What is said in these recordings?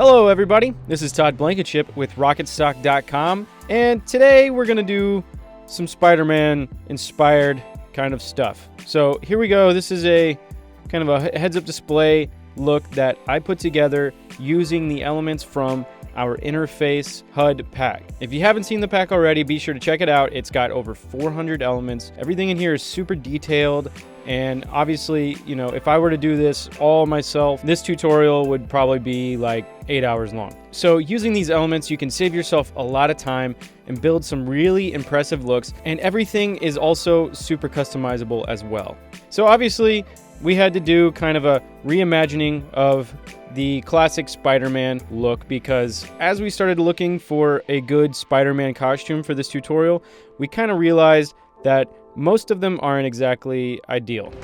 Hello everybody, this is Todd Blankenship with RocketStock.com, and today we're going to do some Spider-Man inspired kind of stuff. So here we go. This is a kind of a heads-up display look that I put together using the elements from our Interface HUD pack. If you haven't seen the pack already, be sure to check it out. It's got over 400 elements. Everything in here is super detailed, and obviously, you know, if I were to do this all myself, this tutorial would probably be like 8 hours long. So using these elements, you can save yourself a lot of time and build some really impressive looks, and everything is also super customizable as well. So obviously, we had to do kind of a reimagining of the classic Spider-Man look, because as we started looking for a good Spider-Man costume for this tutorial, we kind of realized that most of them aren't exactly ideal. I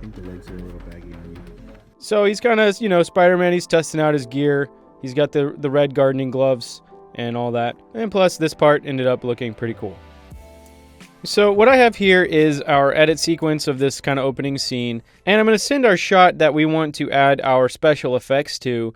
think the legs are a little baggy on you. So he's kind of, you know, Spider-Man, he's testing out his gear. He's got the red gardening gloves and all that. And plus, this part ended up looking pretty cool. So what I have here is our edit sequence of this kind of opening scene, and I'm going to send our shot that we want to add our special effects to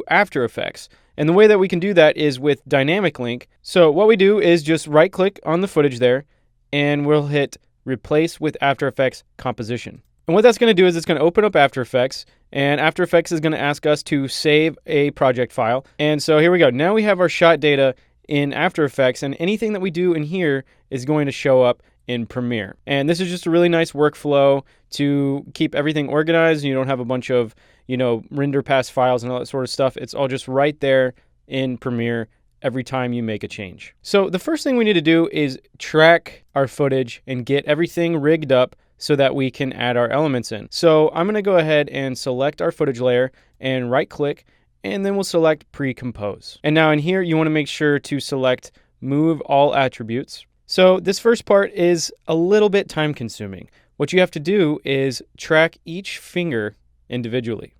After Effects. And the way that we can do that is with Dynamic Link. So what we do is just right click on the footage there, and we'll hit Replace with After Effects Composition. And what that's going to do is it's going to open up After Effects, and After Effects is going to ask us to save a project file. And so here we go. Now we have our shot data in After Effects, and anything that we do in here is going to show up in Premiere. And this is just a really nice workflow to keep everything organized. You don't have a bunch of, you know, render past files and all that sort of stuff. It's all just right there in Premiere every time you make a change. So the first thing we need to do is track our footage and get everything rigged up so that we can add our elements in. So I'm going to go ahead and select our footage layer and right click, and then we'll select Pre-Compose. And now in here, you want to make sure to select Move All Attributes. So this first part is a little bit time consuming. What you have to do is track each finger individually.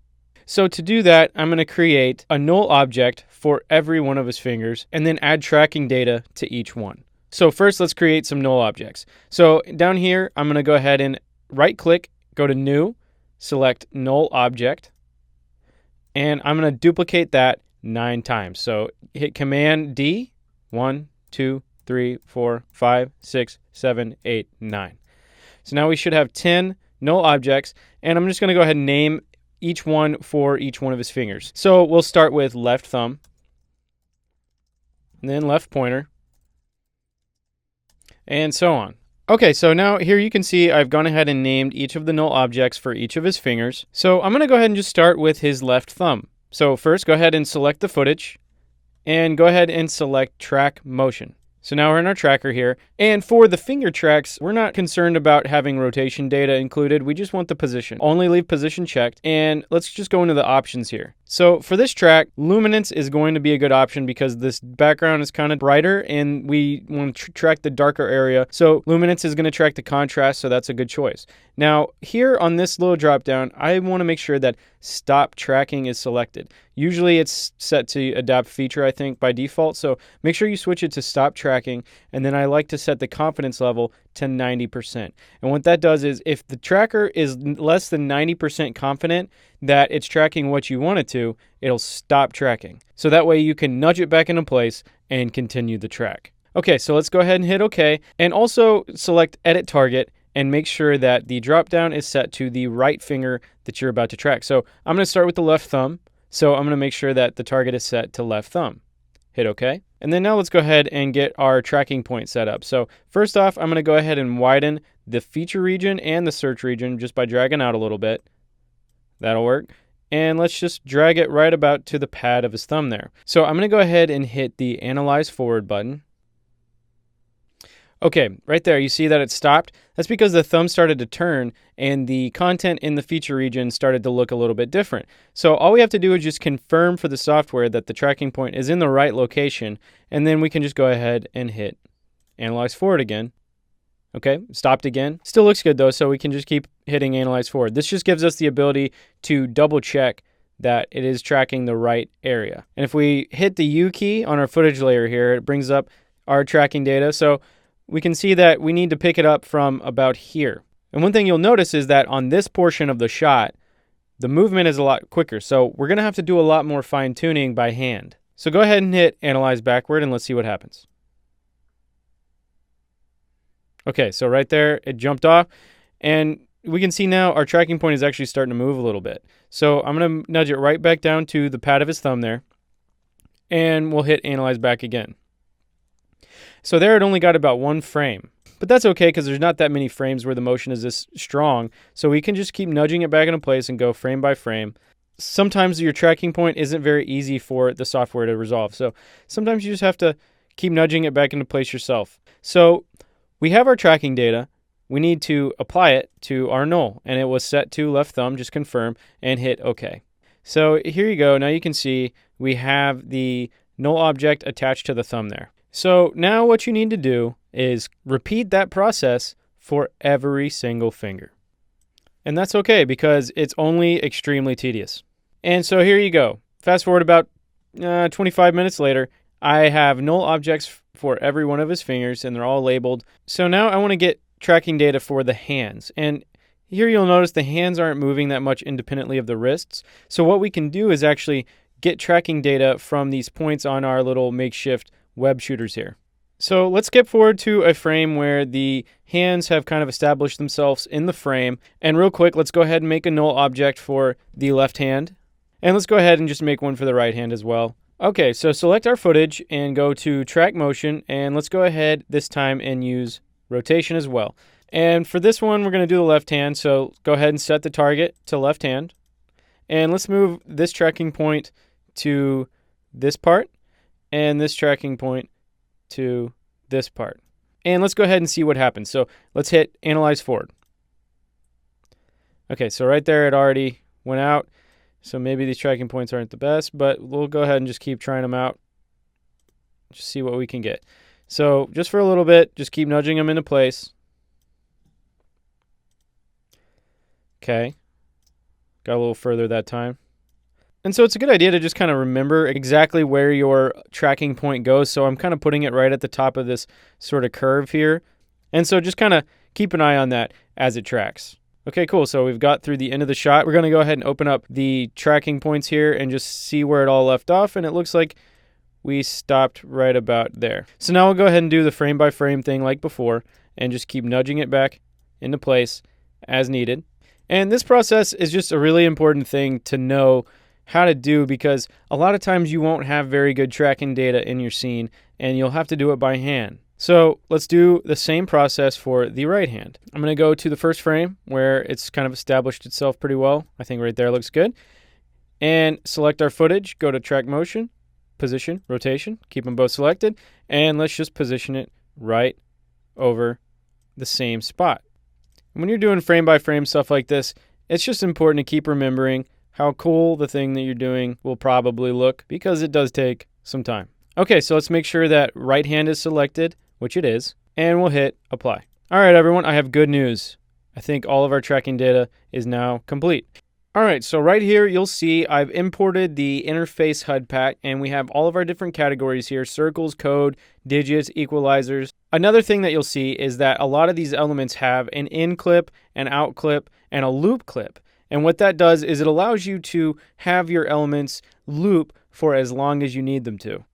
So to do that, I'm going to create a null object for every one of his fingers and then add tracking data to each one. So first, let's create some null objects. So down here, I'm going to go ahead and right click, go to New, select Null Object, and I'm going to duplicate that 9 times. So hit Command D, 1, 2, 3, 4, 5, 6, 7, 8, 9. So now we should have 10 null objects, and I'm just going to go ahead and name each one for each one of his fingers. So we'll start with left thumb, and then left pointer, and so on. Okay, so now here you can see I've gone ahead and named each of the null objects for each of his fingers. So I'm going to go ahead and just start with his left thumb. So first, go ahead and select the footage, and go ahead and select Track Motion. So now we're in our tracker here, and for the finger tracks, we're not concerned about having rotation data included. We just want the position. Only leave position checked, and let's just go into the options here. So for this track, luminance is going to be a good option because this background is kind of brighter and we want to track the darker area. So luminance is going to track the contrast, so that's a good choice. Now here on this little drop down, I want to make sure that stop tracking is selected. Usually it's set to adapt feature, I think, by default. So make sure you switch it to stop tracking. And then I like to set the confidence level to 90%. And what that does is if the tracker is less than 90% confident that it's tracking what you want it to, it'll stop tracking. So that way you can nudge it back into place and continue the track. Okay, so let's go ahead and hit OK. And also select Edit Target and make sure that the drop down is set to the right finger that you're about to track. So I'm going to start with the left thumb. So I'm going to make sure that the target is set to left thumb. Hit OK. And then now let's go ahead and get our tracking point set up. So first off, I'm going to go ahead and widen the feature region and the search region just by dragging out a little bit. That'll work. And let's just drag it right about to the pad of his thumb there. So I'm going to go ahead and hit the Analyze Forward button. Okay, right there, you see that it stopped. That's because the thumb started to turn and the content in the feature region started to look a little bit different. So all we have to do is just confirm for the software that the tracking point is in the right location, and then we can just go ahead and hit Analyze Forward again. Okay, stopped again. Still looks good though, so we can just keep hitting Analyze Forward. This just gives us the ability to double check that it is tracking the right area. And if we hit the U key on our footage layer here, it brings up our tracking data. So we can see that we need to pick it up from about here. And one thing you'll notice is that on this portion of the shot, the movement is a lot quicker. So we're going to have to do a lot more fine tuning by hand. So go ahead and hit Analyze Backward and let's see what happens. Okay, so right there, it jumped off. And we can see now our tracking point is actually starting to move a little bit. So I'm going to nudge it right back down to the pad of his thumb there. And we'll hit Analyze Back again. So there it only got about 1 frame. But that's okay because there's not that many frames where the motion is this strong. So we can just keep nudging it back into place and go frame by frame. Sometimes your tracking point isn't very easy for the software to resolve. So sometimes you just have to keep nudging it back into place yourself. So we have our tracking data. We need to apply it to our null. And it was set to left thumb, just confirm, and hit OK. So here you go. Now you can see we have the null object attached to the thumb there. So now what you need to do is repeat that process for every single finger. And that's okay because it's only extremely tedious. And so here you go. Fast forward about 25 minutes later, I have null objects for every one of his fingers and they're all labeled. So now I want to get tracking data for the hands. And here you'll notice the hands aren't moving that much independently of the wrists. So what we can do is actually get tracking data from these points on our little makeshift web shooters here. So let's skip forward to a frame where the hands have kind of established themselves in the frame. And real quick, let's go ahead and make a null object for the left hand. And let's go ahead and just make one for the right hand as well. Okay, so select our footage and go to track motion. And let's go ahead this time and use rotation as well. And for this one, we're going to do the left hand. So go ahead and set the target to left hand. And let's move this tracking point to this part and this tracking point to this part. And let's go ahead and see what happens. So let's hit Analyze Forward. Okay, so right there it already went out. So maybe these tracking points aren't the best, but we'll go ahead and just keep trying them out. Just see what we can get. So just for a little bit, just keep nudging them into place. Okay, got a little further that time. And so it's a good idea to just kind of remember exactly where your tracking point goes. So I'm kind of putting it right at the top of this sort of curve here. And so just kind of keep an eye on that as it tracks. Okay, cool. So we've got through the end of the shot. We're going to go ahead and open up the tracking points here and just see where it all left off. And it looks like we stopped right about there. So now we'll go ahead and do the frame by frame thing like before and just keep nudging it back into place as needed. And this process is just a really important thing to know how to do because a lot of times you won't have very good tracking data in your scene and you'll have to do it by hand. So let's do the same process for the right hand. I'm going to go to the first frame where it's kind of established itself pretty well. I think right there looks good. And select our footage, go to track motion, position, rotation, keep them both selected, and let's just position it right over the same spot. When you're doing frame by frame stuff like this, it's just important to keep remembering how cool the thing that you're doing will probably look because it does take some time. Okay, so let's make sure that right hand is selected, which it is, and we'll hit apply. All right, everyone, I have good news. I think all of our tracking data is now complete. All right, so right here, you'll see I've imported the interface HUD pack, and we have all of our different categories here: circles, code, digits, equalizers. Another thing that you'll see is that a lot of these elements have an in clip, an out clip, and a loop clip. And what that does is it allows you to have your elements loop for as long as you need them to.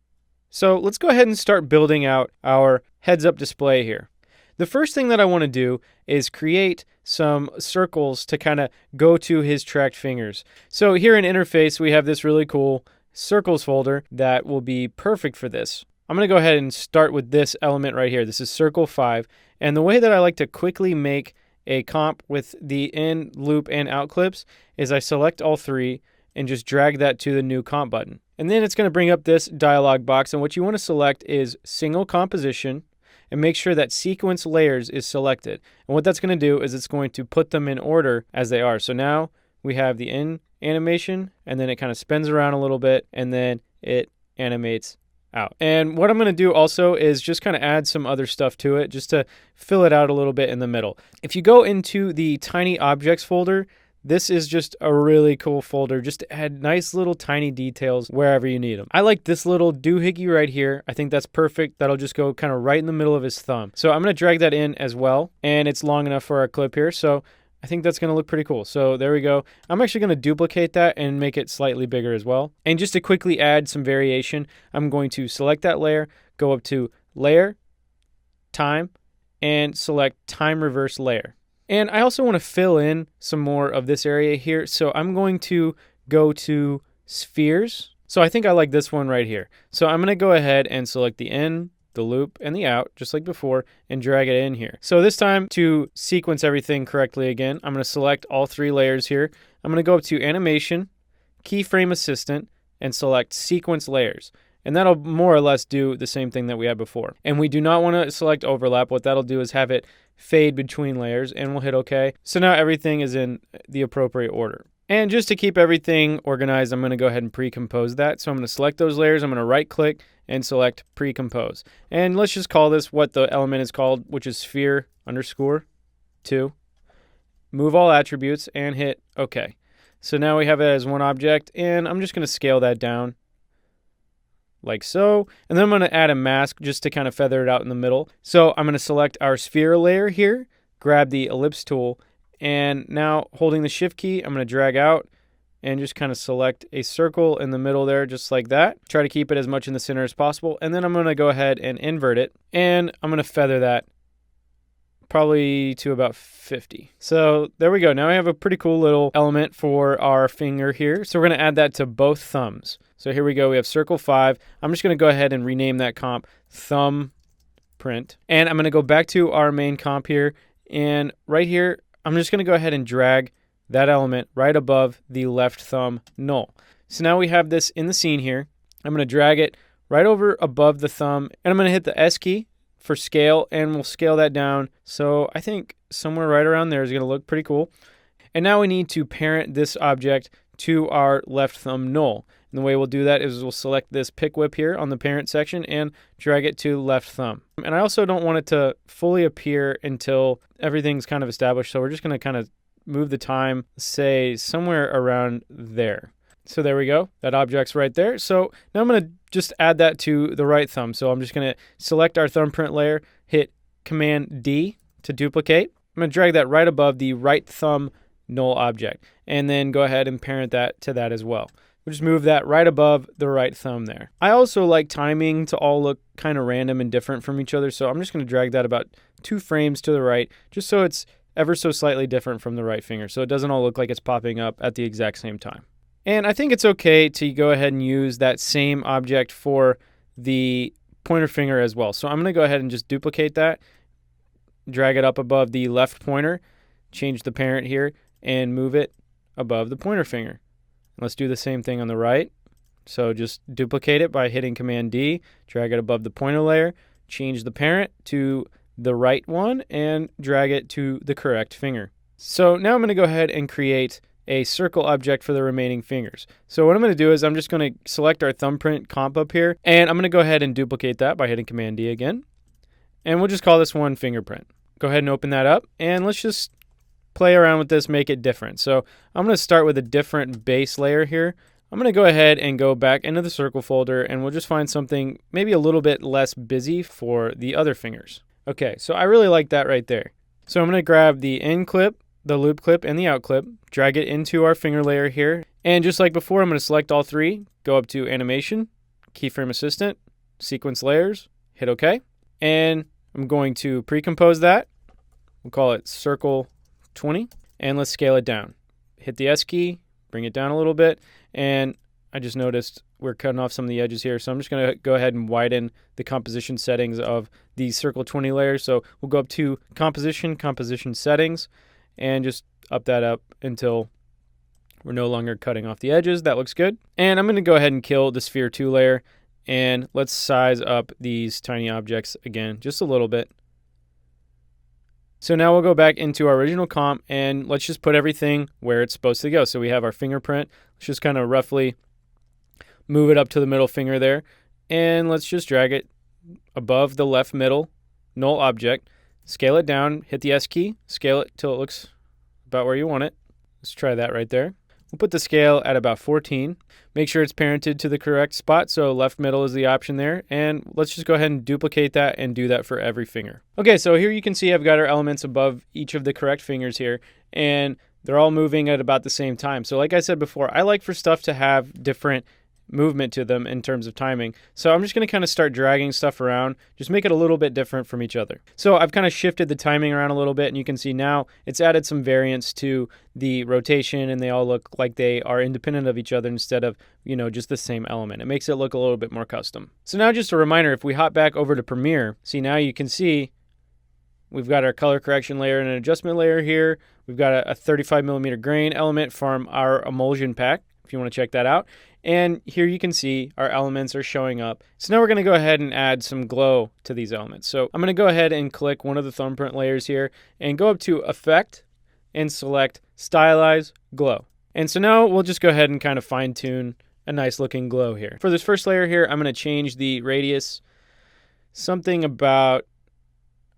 So let's go ahead and start building out our heads-up display here. The first thing that I want to do is create some circles to kind of go to his tracked fingers. So here in Interface, we have this really cool circles folder that will be perfect for this. I'm going to go ahead and start with this element right here. This is circle 5. And the way that I like to quickly make a comp with the in, loop, and out clips is I select all three and just drag that to the new comp button. And then it's going to bring up this dialog box. And what you want to select is single composition and make sure that sequence layers is selected. And what that's going to do is it's going to put them in order as they are. So now we have the in animation, and then it kind of spins around a little bit, and then it animates out. And what I'm going to do also is just kind of add some other stuff to it just to fill it out a little bit in the middle. If you go into the tiny objects folder, this is just a really cool folder just to add nice little tiny details wherever you need them. I like this little doohickey right here. I think that's perfect. That'll just go kind of right in the middle of his thumb. So I'm going to drag that in as well, and it's long enough for our clip here. So I think that's going to look pretty cool. So there we go. I'm actually going to duplicate that and make it slightly bigger as well. And just to quickly add some variation, I'm going to select that layer, go up to Layer, Time, and select Time Reverse Layer. And I also want to fill in some more of this area here. So I'm going to go to Spheres. So I think I like this one right here. So I'm going to go ahead and select the in, the loop, and the out, just like before, and drag it in here. So this time, to sequence everything correctly again, I'm going to select all 3 layers here. I'm going to go up to Animation, Keyframe Assistant, and select Sequence Layers. And that'll more or less do the same thing that we had before. And we do not want to select overlap. What that'll do is have it fade between layers, and we'll hit OK. So now everything is in the appropriate order. And just to keep everything organized, I'm going to go ahead and pre-compose that. So I'm going to select those layers. I'm going to right-click and select pre-compose. And let's just call this what the element is called, which is sphere _ 2. Move all attributes and hit OK. So now we have it as one object, and I'm just going to scale that down like so. And then I'm going to add a mask just to kind of feather it out in the middle. So I'm going to select our sphere layer here, grab the ellipse tool, and now holding the shift key, I'm going to drag out and just kind of select a circle in the middle there, just like that. Try to keep it as much in the center as possible. And then I'm going to go ahead and invert it, and I'm going to feather that probably to about 50. So there we go. Now we have a pretty cool little element for our finger here. So we're going to add that to both thumbs. So here we go. We have circle 5. I'm just going to go ahead and rename that comp thumb print. And I'm going to go back to our main comp here. And right here, I'm just going to go ahead and drag that element right above the left thumb null. So now we have this in the scene here. I'm going to drag it right over above the thumb, and I'm going to hit the S key for scale, and we'll scale that down. So I think somewhere right around there is going to look pretty cool. And now we need to parent this object to our left thumb null. And the way we'll do that is we'll select this pick whip here on the parent section and drag it to left thumb. And I also don't want it to fully appear until everything's kind of established. So we're just going to kind of move the time, say somewhere around there. So there we go. That object's right there. So now I'm going to just add that to the right thumb. So I'm just going to select our thumbprint layer, hit Command D to duplicate. I'm going to drag that right above the right thumb null object, and then go ahead and parent that to that as well. We'll just move that right above the right thumb there. I also like timing to all look kind of random and different from each other, so I'm just going to drag that about 2 frames to the right, just so it's ever so slightly different from the right finger, so it doesn't all look like it's popping up at the exact same time. And I think it's okay to go ahead and use that same object for the pointer finger as well. So I'm going to go ahead and just duplicate that, drag it up above the left pointer, change the parent here, and move it above the pointer finger. Let's do the same thing on the right. So just duplicate it by hitting Command D, drag it above the pointer layer, change the parent to the right one, and drag it to the correct finger. So now I'm going to go ahead and create a circle object for the remaining fingers. So what I'm going to do is I'm just going to select our thumbprint comp up here, and I'm going to go ahead and duplicate that by hitting Command D again. And we'll just call this one fingerprint. Go ahead and open that up, and let's just play around with this, make it different. So I'm going to start with a different base layer here. I'm going to go ahead and go back into the circle folder, and we'll just find something maybe a little bit less busy for the other fingers. Okay, so I really like that right there. So I'm going to grab the in clip, the loop clip, and the out clip, drag it into our finger layer here. And just like before, I'm going to select all 3, go up to Animation, Keyframe Assistant, Sequence Layers, hit OK. And I'm going to pre-compose that. We'll call it Circle 20, and let's scale it down. Hit the S key, bring it down a little bit, and I just noticed we're cutting off some of the edges here, so I'm just going to go ahead and widen the composition settings of the Circle 20 layer. So we'll go up to Composition Settings, and just up that up until we're no longer cutting off the edges. That looks good. And I'm going to go ahead and kill the Sphere 2 layer, and let's size up these tiny objects again just a little bit. So now we'll go back into our original comp, and let's just put everything where it's supposed to go. So we have our fingerprint. Let's just kind of roughly move it up to the middle finger there, and let's just drag it above the left middle null object. Scale it down, hit the S key, scale it till it looks about where you want it. Let's try that right there. We'll put the scale at about 14. Make sure it's parented to the correct spot, so left middle is the option there. And let's just go ahead and duplicate that and do that for every finger. Okay, so here you can see I've got our elements above each of the correct fingers here, and they're all moving at about the same time. So like I said before, I like for stuff to have different movement to them in terms of timing. So I'm just going to kind of start dragging stuff around, just make it a little bit different from each other. So I've kind of shifted the timing around a little bit, and you can see now it's added some variance to the rotation, and they all look like they are independent of each other instead of, just the same element. It makes it look a little bit more custom. So now just a reminder, if we hop back over to Premiere, see now you can see we've got our color correction layer and an adjustment layer here. We've got a 35 millimeter grain element from our emulsion pack, if you want to check that out. And here you can see our elements are showing up. So now we're going to go ahead and add some glow to these elements. So I'm going to go ahead and click one of the thumbprint layers here and go up to Effect and select Stylize Glow. And so now we'll just go ahead and kind of fine tune a nice looking glow here. For this first layer here, I'm going to change the radius something about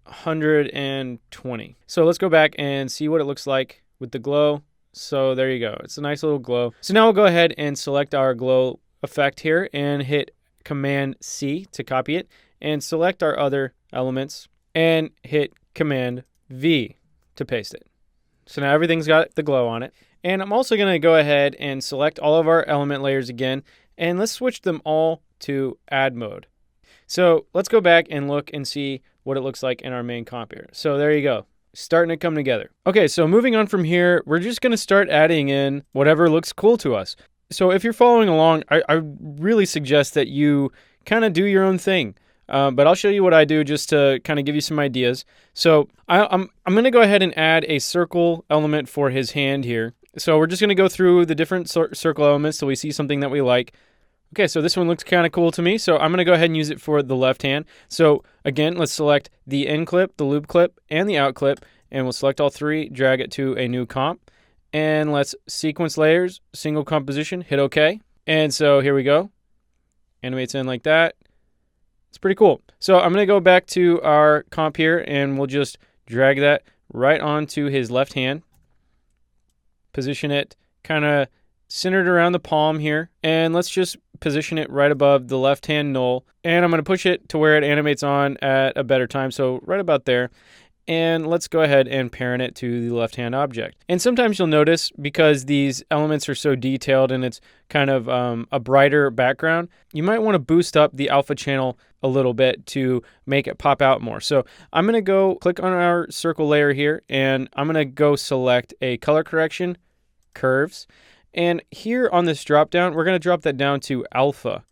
120. So let's go back and see what it looks like with the glow. So there you go. It's a nice little glow. So now we'll go ahead and select our glow effect here and hit Command C to copy it, and select our other elements and hit Command V to paste it. So now everything's got the glow on it. And I'm also going to go ahead and select all of our element layers again, and let's switch them all to add mode. So let's go back and look and see what it looks like in our main comp here. So there you go. Starting to come together. Okay, so moving on from here, we're just going to start adding in whatever looks cool to us. So if you're following along, I really suggest that you kind of do your own thing. But I'll show you what I do just to kind of give you some ideas. So I'm going to go ahead and add a circle element for his hand here. So we're just going to go through the different circle elements till we see something that we like. Okay, so this one looks kind of cool to me, so I'm going to go ahead and use it for the left hand. So again, let's select the in clip, the loop clip, and the out clip, and we'll select all three, drag it to a new comp, and let's sequence layers, single composition, hit OK. And so here we go. Animates in like that. It's pretty cool. So I'm going to go back to our comp here, and we'll just drag that right onto his left hand. Position it kind of centered around the palm here, and let's just position it right above the left hand null, and I'm going to push it to where it animates on at a better time, so right about there. And let's go ahead and parent it to the left hand object. And sometimes you'll notice, because these elements are so detailed and it's kind of a brighter background, you might want to boost up the alpha channel a little bit to make it pop out more. So I'm going to go click on our circle layer here, and I'm going to go select a color correction, curves. And here on this drop down, we're going to drop that down to alpha,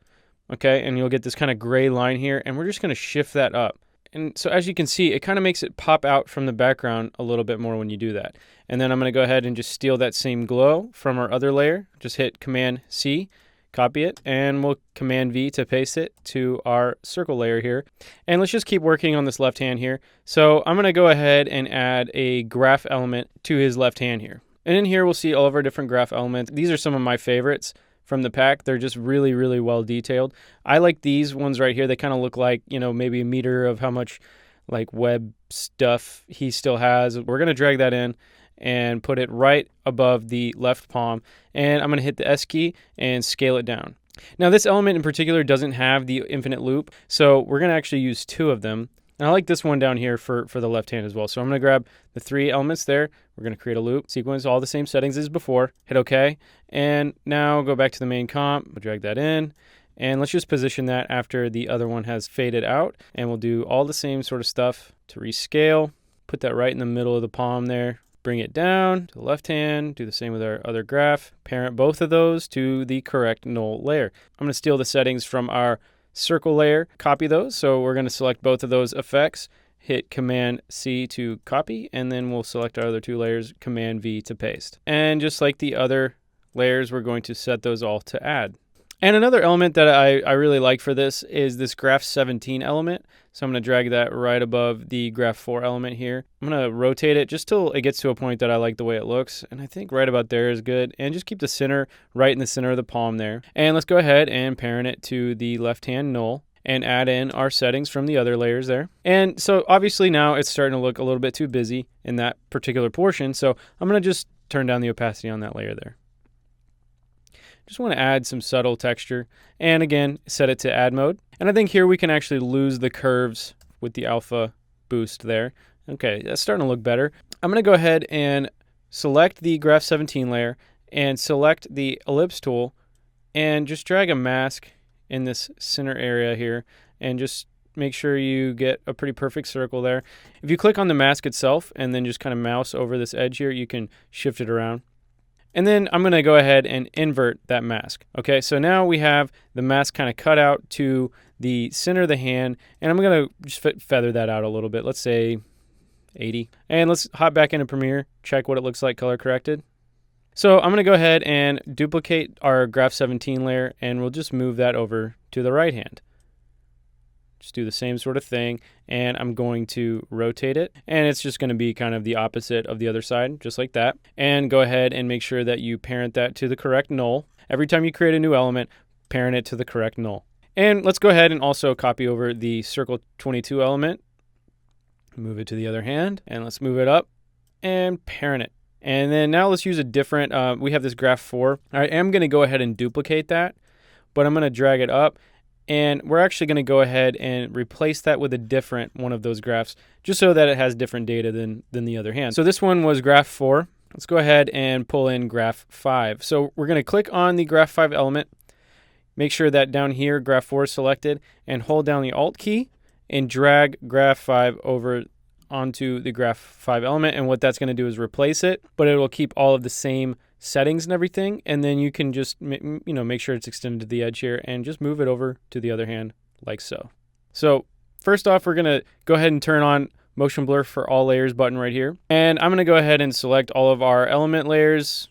okay? And you'll get this kind of gray line here, and we're just going to shift that up. And so as you can see, it kind of makes it pop out from the background a little bit more when you do that. And then I'm going to go ahead and just steal that same glow from our other layer. Just hit Command C, copy it, and we'll Command V to paste it to our circle layer here. And let's just keep working on this left hand here. So I'm going to go ahead and add a graph element to his left hand here. And in here, we'll see all of our different graph elements. These are some of my favorites from the pack. They're just really, really well detailed. I like these ones right here. They kind of look like, maybe a meter of how much like web stuff he still has. We're going to drag that in and put it right above the left palm. And I'm going to hit the S key and scale it down. Now, this element in particular doesn't have the infinite loop, so we're going to actually use two of them. And I like this one down here for the left hand as well. So I'm going to grab the three elements there. We're going to create a loop, sequence all the same settings as before, hit OK. And now go back to the main comp, we'll drag that in. And let's just position that after the other one has faded out. And we'll do all the same sort of stuff to rescale. Put that right in the middle of the palm there. Bring it down to the left hand. Do the same with our other graph. Parent both of those to the correct null layer. I'm going to steal the settings from our circle layer, copy those. So we're going to select both of those effects, hit Command C to copy, and then we'll select our other two layers, Command V to paste. And just like the other layers, we're going to set those all to add. And another element that I really like for this is this graph 17 element. So I'm going to drag that right above the graph 4 element here. I'm going to rotate it just till it gets to a point that I like the way it looks. And I think right about there is good. And just keep the center right in the center of the palm there. And let's go ahead and parent it to the left hand null and add in our settings from the other layers there. And so obviously now it's starting to look a little bit too busy in that particular portion. So I'm going to just turn down the opacity on that layer there. Just want to add some subtle texture. And again, set it to add mode. And I think here we can actually lose the curves with the alpha boost there. Okay, that's starting to look better. I'm going to go ahead and select the Graph 17 layer and select the ellipse tool and just drag a mask in this center area here and just make sure you get a pretty perfect circle there. If you click on the mask itself and then just kind of mouse over this edge here, you can shift it around. And then I'm going to go ahead and invert that mask. Okay, so now we have the mask kind of cut out to the center of the hand, and I'm going to just feather that out a little bit. Let's say 80. And let's hop back into Premiere, check what it looks like color corrected. So I'm going to go ahead and duplicate our Graph 17 layer, and we'll just move that over to the right hand. Just do the same sort of thing, and I'm going to rotate it, and it's just going to be kind of the opposite of the other side, just like that. And go ahead and make sure that you parent that to the correct null. Every time you create a new element, parent it to the correct null. And let's go ahead and also copy over the Circle 22 element, move it to the other hand, and let's move it up and parent it. And then now let's use a different, we have this Graph 4. I am going to go ahead and duplicate that, but I'm going to drag it up. And we're actually going to go ahead and replace that with a different one of those graphs, just so that it has different data than the other hand. So this one was Graph 4. Let's go ahead and pull in Graph 5. So we're going to click on the Graph 5 element, make sure that down here Graph 4 is selected, and hold down the Alt key and drag Graph 5 over onto the Graph 5 element. And what that's going to do is replace it, but it will keep all of the same settings and everything, and then you can just make sure it's extended to the edge here and just move it over to the other hand like so. So first off, we're going to go ahead and turn on motion blur for all layers button right here, and I'm going to go ahead and select all of our element layers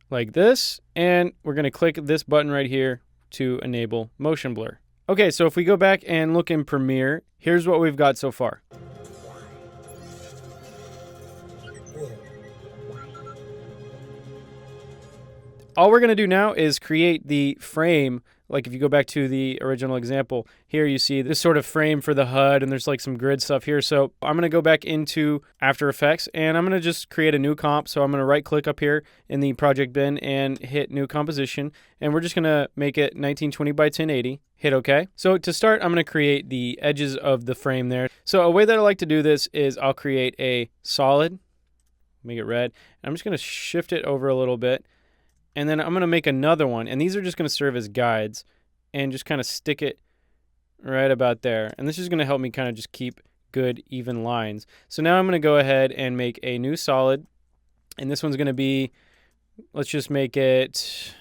like this, and we're going to click this button right here to enable motion blur. Okay, so if we go back and look in Premiere, here's what we've got so far. All we're going to do now is create the frame. Like if you go back to the original example, here you see this sort of frame for the HUD, and there's like some grid stuff here. So I'm going to go back into After Effects, and I'm going to just create a new comp. So I'm going to right click up here in the project bin and hit new composition. And we're just going to make it 1920 by 1080. Hit OK. So to start, I'm going to create the edges of the frame there. So a way that I like to do this is I'll create a solid, make it red. And I'm just going to shift it over a little bit. And then I'm going to make another one, and these are just going to serve as guides, and just kind of stick it right about there. And this is going to help me kind of just keep good, even lines. So now I'm going to go ahead and make a new solid, and this one's going to be, let's just make it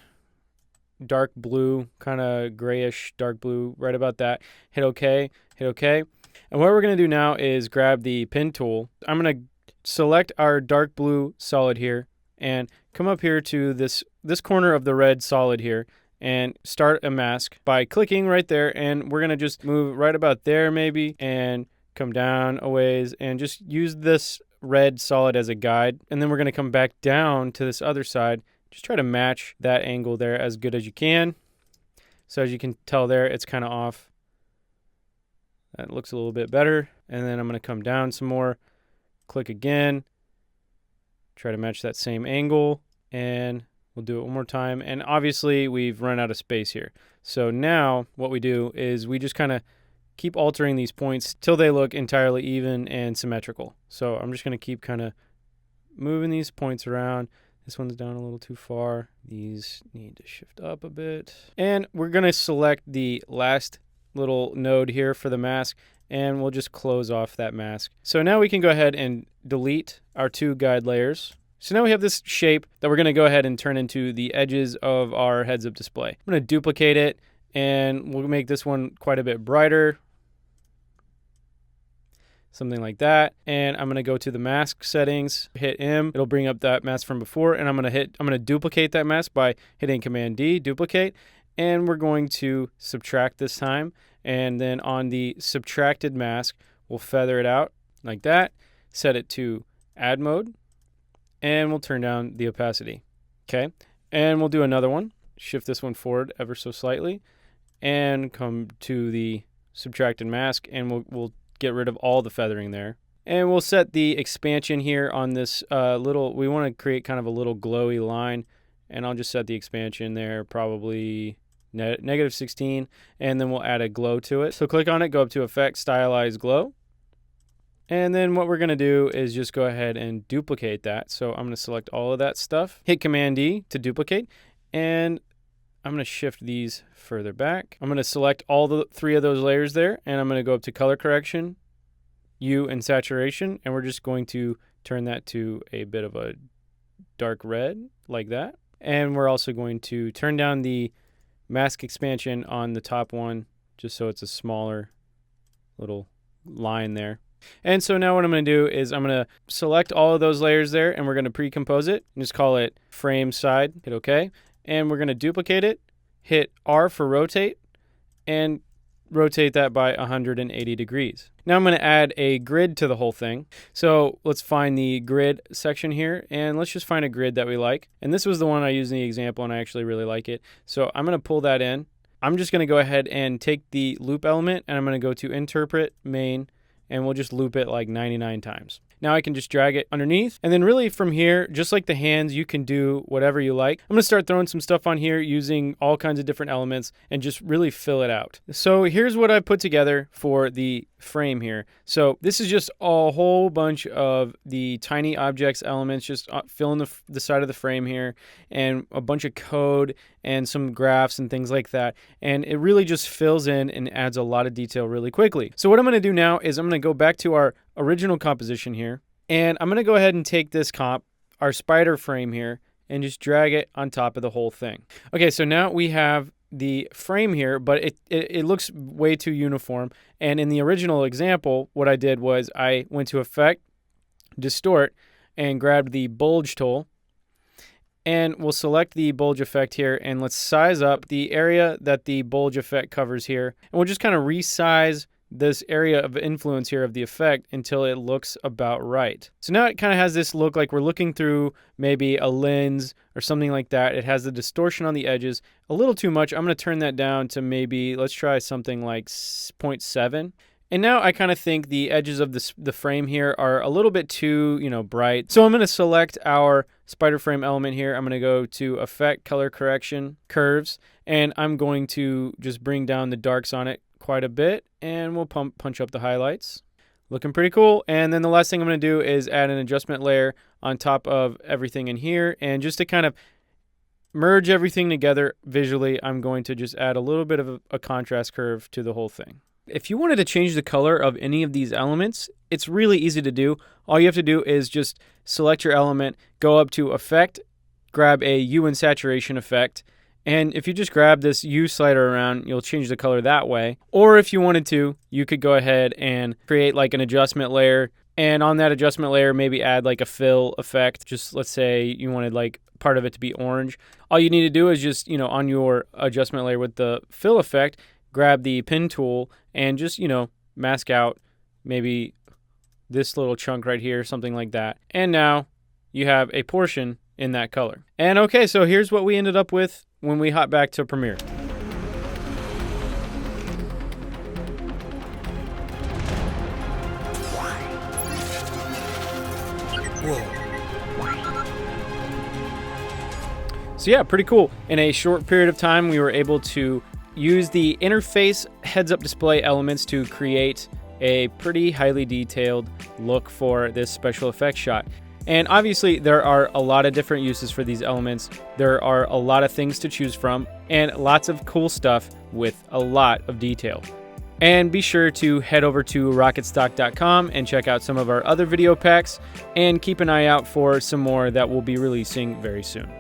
dark blue, kind of grayish dark blue, right about that. Hit OK, hit OK. And what we're going to do now is grab the pen tool. I'm going to select our dark blue solid here, and come up here to this corner of the red solid here and start a mask by clicking right there, and we're going to just move right about there maybe and come down a ways and just use this red solid as a guide, and then we're going to come back down to this other side. Just try to match that angle there as good as you can. So as you can tell there, it's kind of off. That looks a little bit better. And then I'm going to come down some more, click again, try to match that same angle, and we'll do it one more time. And obviously we've run out of space here. So now what we do is we just kind of keep altering these points till they look entirely even and symmetrical. So I'm just going to keep kind of moving these points around. This one's down a little too far. These need to shift up a bit. And we're going to select the last little node here for the mask, and we'll just close off that mask. So now we can go ahead and delete our two guide layers. So now we have this shape that we're going to go ahead and turn into the edges of our heads-up display. I'm going to duplicate it, and we'll make this one quite a bit brighter. Something like that. And I'm going to go to the mask settings, hit M. It'll bring up that mask from before, and I'm going to duplicate that mask by hitting Command D, duplicate. And we're going to subtract this time. And then on the subtracted mask, we'll feather it out like that, set it to add mode, and we'll turn down the opacity. Okay. And we'll do another one. Shift this one forward ever so slightly and come to the subtracted mask, and we'll get rid of all the feathering there. And we'll set the expansion here on this we want to create kind of a little glowy line, and I'll just set the expansion there, probably -16, and then we'll add a glow to it. So click on it, go up to Effect, Stylize Glow. And then what we're going to do is just go ahead and duplicate that. So I'm going to select all of that stuff, hit Command D to duplicate, and I'm going to shift these further back. I'm going to select all the 3 of those layers there, and I'm going to go up to Color Correction, Hue, and Saturation, and we're just going to turn that to a bit of a dark red, like that. And we're also going to turn down the mask expansion on the top one, just so it's a smaller little line there. And so now what I'm going to do is I'm going to select all of those layers there, and we're going to pre-compose it and just call it frame side, hit OK. And we're going to duplicate it, hit R for rotate, and rotate that by 180 degrees. Now I'm going to add a grid to the whole thing. So let's find the grid section here, and let's just find a grid that we like. And this was the one I used in the example, and I actually really like it. So I'm going to pull that in. I'm just going to go ahead and take the loop element, and I'm going to go to Interpret, Main, and we'll just loop it like 99 times. Now I can just drag it underneath, and then really from here, just like the hands, you can do whatever you like. I'm going to start throwing some stuff on here using all kinds of different elements and just really fill it out. So here's what I put together for the frame here. So this is just a whole bunch of the tiny objects elements, just filling the side of the frame here, and a bunch of code and some graphs and things like that. And it really just fills in and adds a lot of detail really quickly. So what I'm going to do now is I'm going to go back to our original composition here, and I'm going to go ahead and take this comp, our spider frame here, and just drag it on top of the whole thing. Okay, so now we have the frame here, but it looks way too uniform. And in the original example, what I did was I went to Effect, Distort, and grabbed the bulge tool. And we'll select the bulge effect here, and let's size up the area that the bulge effect covers here. And we'll just kind of resize this area of influence here of the effect until it looks about right. So now it kind of has this look like we're looking through maybe a lens or something like that. It has the distortion on the edges a little too much. I'm going to turn that down to maybe, let's try something like 0.7. And now I kind of think the edges of the frame here are a little bit too, bright. So I'm going to select our spider frame element here. I'm going to go to Effect, Color Correction, Curves, and I'm going to just bring down the darks on it quite a bit, and we'll punch up the highlights. Looking pretty cool. And then the last thing I'm going to do is add an adjustment layer on top of everything in here, and just to kind of merge everything together visually, I'm going to just add a little bit of a contrast curve to the whole thing. If you wanted to change the color of any of these elements, it's really easy to do. All you have to do is just select your element, go up to Effect, grab a Hue and Saturation effect, and if you just grab this hue slider around, you'll change the color that way. Or if you wanted to, you could go ahead and create like an adjustment layer, and on that adjustment layer, maybe add like a fill effect. Just let's say you wanted like part of it to be orange. All you need to do is just, on your adjustment layer with the fill effect, grab the pen tool and just, mask out maybe this little chunk right here, something like that. And now you have a portion in that color. And okay, so here's what we ended up with when we hop back to Premiere. So yeah, pretty cool. In a short period of time, we were able to use the interface heads-up display elements to create a pretty highly detailed look for this special effects shot. And obviously there are a lot of different uses for these elements. There are a lot of things to choose from and lots of cool stuff with a lot of detail. And be sure to head over to RocketStock.com and check out some of our other video packs, and keep an eye out for some more that we'll be releasing very soon.